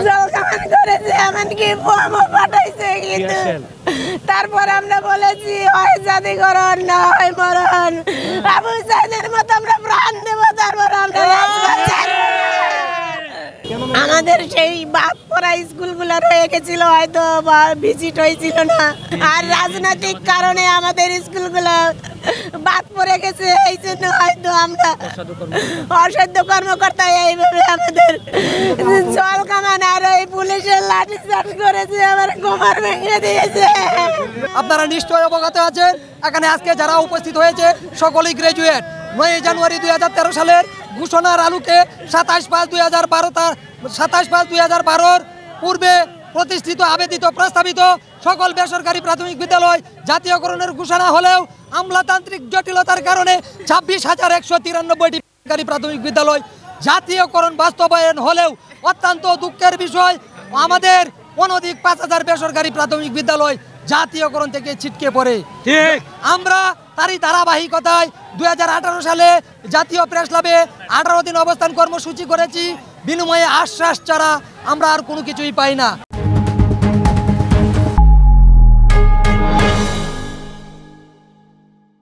জলকামান করেছে, এমনকি বোমা পাঠাইছে, কিন্তু তারপর আমরা বলেছি হয় জাতিকরণ না হয় মরণ। আবু সাইদের মতো আমরা প্রাণ দেব, তারপর আমরা রাজপথ ছাড়বো না। আমাদের সেই বাদ পড়া স্কুলগুলো রয়ে গেছিল, হয়তো ভিজিট হয়েছিল না, আর রাজনৈতিক কারণে আমাদের স্কুলগুলো বাদ পড়ে গেছে। এই জন্য হয়তো আমরা অসাধ্য কর্মকর্তা এইভাবে আমাদের জল কামান আর এই পুলিশের লাঠি চার্জ করেছে, আমার গোমার ভেঙে দিয়েছে। আপনারা নিশ্চয়ই অবগত আছেন, এখানে আজকে যারা উপস্থিত হয়েছে সকলেই গ্রাজুয়েট। 9 জানুয়ারি 2013 সালের ঘোষণার আলোকে 27/5/2012 পূর্বে প্রতিষ্ঠিত আবেদিত প্রস্তাবিত সকল বেসরকারি প্রাথমিক বিদ্যালয় জাতীয়করণের ঘোষণা হলেও আমলাতান্ত্রিক জটিলতার কারণে 26,193টি বেসরকারি প্রাথমিক বিদ্যালয় জাতীয়করণ বাস্তবায়ন হলেও অত্যন্ত দুঃখের বিষয়, আমাদের অনধিক 5,000 বেসরকারি প্রাথমিক বিদ্যালয় জাতীয়করণ থেকে ছিটকে পড়ে। ঠিক আমরা তারই ধারাবাহিকতায় 2018 সালে জাতীয় প্রেস ক্লাবে 18 দিন অবস্থান কর্মসূচি করেছি। বিনিময়ে আশ্বাস ছাড়া আমরা আর কোনো কিছুই পাই না।